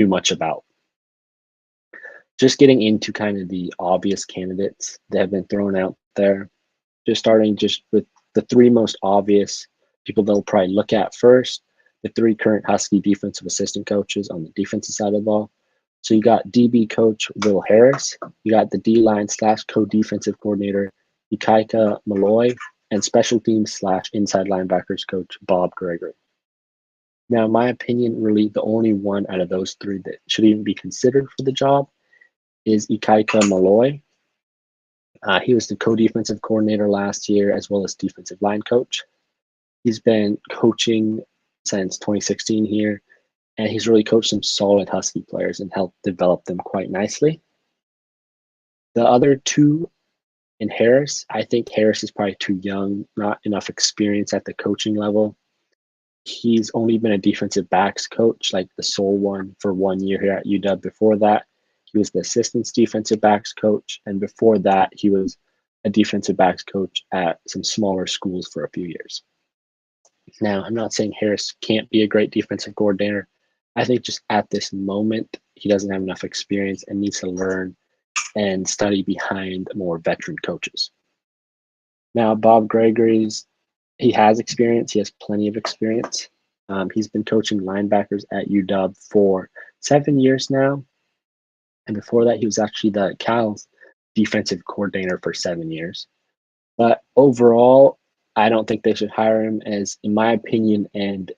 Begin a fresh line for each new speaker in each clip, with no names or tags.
too much about. Just getting into kind of the obvious candidates that have been thrown out there, just starting just with the three most obvious people they'll probably look at first, the three current Husky defensive assistant coaches on the defensive side of the ball. So you got DB coach Will Harris, you got the D-line / co-defensive coordinator Ikaika Malloy, and special teams / inside linebackers coach Bob Gregory. Now, in my opinion, really the only one out of those three that should even be considered for the job is Ikaika Malloy. He was the co-defensive coordinator last year as well as defensive line coach. He's been coaching since 2016 here, and he's really coached some solid Husky players and helped develop them quite nicely. The other two in Harris, I think Harris is probably too young, not enough experience at the coaching level. He's only been a defensive backs coach, like the sole one, for 1 year here at UW. Before that, he was the assistant's defensive backs coach, and before that, he was a defensive backs coach at some smaller schools for a few years. Now, I'm not saying Harris can't be a great defensive coordinator. I think just at this moment, he doesn't have enough experience and needs to learn and study behind more veteran coaches. Now, Bob Gregory's, he has experience. He has plenty of experience. He's been coaching linebackers at UW for 7 years now. And before that, he was actually the Cal's defensive coordinator for 7 years. But overall, I don't think they should hire him, as, in my opinion, and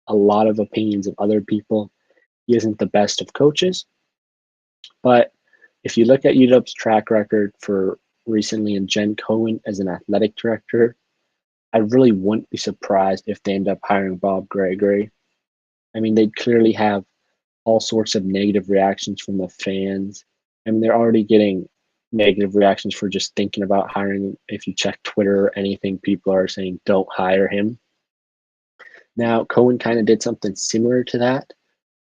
a lot of opinions of other people, he isn't the best of coaches. But if you look at UW's track record for recently in Jen Cohen as an athletic director, I really wouldn't be surprised if they end up hiring Bob Gregory. I mean, they clearly have all sorts of negative reactions from the fans. I mean, they're already getting negative reactions for just thinking about hiring him. If you check Twitter or anything, people are saying don't hire him. Now, Cohen kind of did something similar to that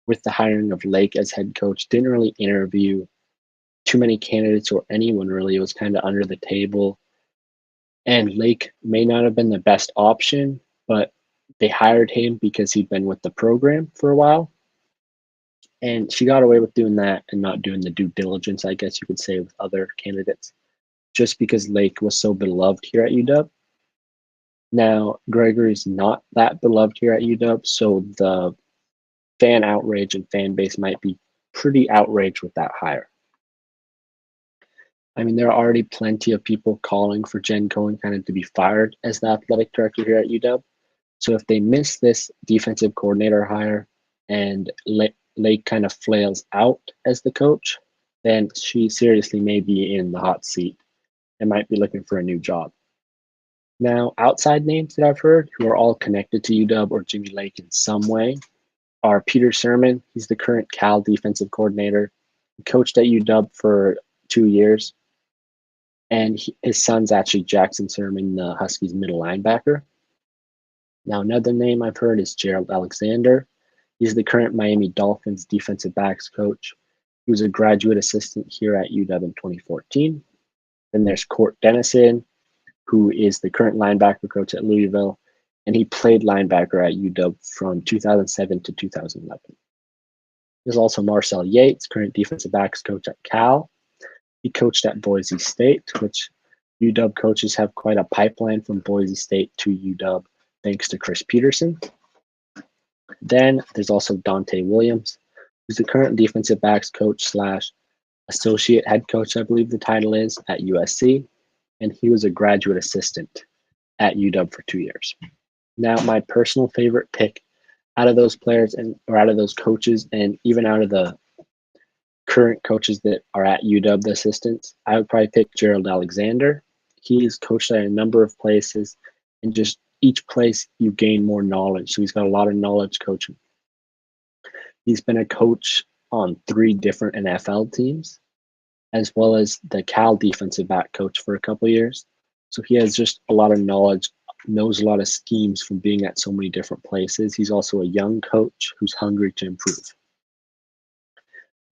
with the hiring of Lake as head coach. Didn't really interview too many candidates or anyone really. It was kind of under the table. And Lake may not have been the best option, but they hired him because he'd been with the program for a while. And she got away with doing that and not doing the due diligence, I guess you could say, with other candidates, just because Lake was so beloved here at UW. Now, Gregory's not that beloved here at UW, so the fan outrage and fan base might be pretty outraged with that hire. I mean, there are already plenty of people calling for Jen Cohen kind of to be fired as the athletic director here at UW. So if they miss this defensive coordinator hire and Lake kind of flails out as the coach, then she seriously may be in the hot seat and might be looking for a new job. Now, outside names that I've heard who are all connected to UW or Jimmy Lake in some way are Peter Sermon. He's the current Cal defensive coordinator. He coached at UW for 2 years. And his son's actually Jackson Sermon, the Huskies' middle linebacker. Now, another name I've heard is Gerald Alexander. He's the current Miami Dolphins defensive backs coach. He was a graduate assistant here at UW in 2014. Then there's Court Dennison, who is the current linebacker coach at Louisville, and he played linebacker at UW from 2007 to 2011. There's also Marcel Yates, current defensive backs coach at Cal. He coached at Boise State, which UW coaches have quite a pipeline from Boise State to UW, thanks to Chris Peterson. Then there's also Dante Williams, who's the current defensive backs coach / associate head coach, I believe the title is, at USC. And he was a graduate assistant at UW for 2 years. Now, my personal favorite pick out of those players or out of those coaches, and even out of the current coaches that are at UW, the assistants, I would probably pick Gerald Alexander. He's coached at a number of places, and just each place you gain more knowledge. So he's got a lot of knowledge coaching. He's been a coach on 3 different NFL teams, as well as the Cal defensive back coach for a couple of years. So he has just a lot of knowledge, knows a lot of schemes from being at so many different places. He's also a young coach who's hungry to improve.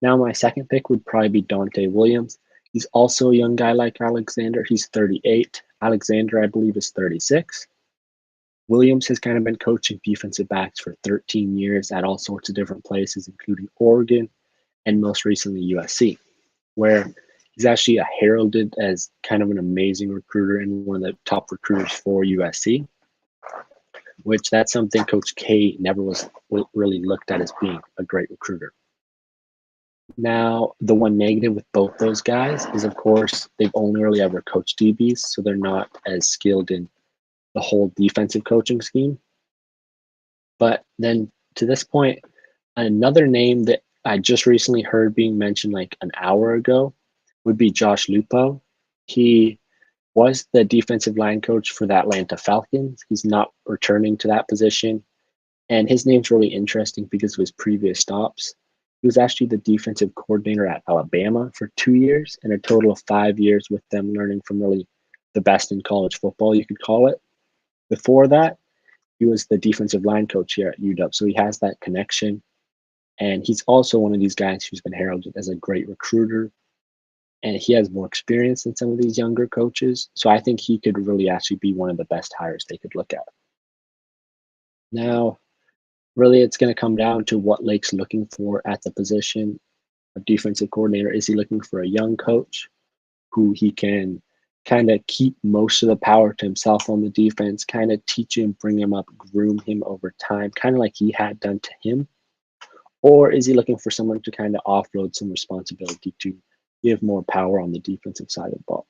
Now, my second pick would probably be Dante Williams. He's also a young guy like Alexander. He's 38. Alexander, I believe, is 36. Williams has kind of been coaching defensive backs for 13 years at all sorts of different places, including Oregon and most recently USC, where he's actually heralded as kind of an amazing recruiter and one of the top recruiters for USC, which that's something Coach K never was really looked at as being a great recruiter. Now, the one negative with both those guys is, of course, they've only really ever coached DBs, so they're not as skilled in the whole defensive coaching scheme. But then to this point, another name that I just recently heard being mentioned like an hour ago would be Josh Lupo. He was the defensive line coach for the Atlanta Falcons. He's not returning to that position. And his name's really interesting because of his previous stops. He was actually the defensive coordinator at Alabama for 2 years and a total of 5 years with them, learning from really the best in college football, you could call it. Before that, he was the defensive line coach here at UW. So he has that connection. And he's also one of these guys who's been heralded as a great recruiter. And he has more experience than some of these younger coaches. So I think he could really actually be one of the best hires they could look at. Now, really, it's going to come down to what Lake's looking for at the position of defensive coordinator. Is he looking for a young coach who he can kind of keep most of the power to himself on the defense, kind of teach him, bring him up, groom him over time, kind of like he had done to him? Or is he looking for someone to kind of offload some responsibility to give more power on the defensive side of the ball?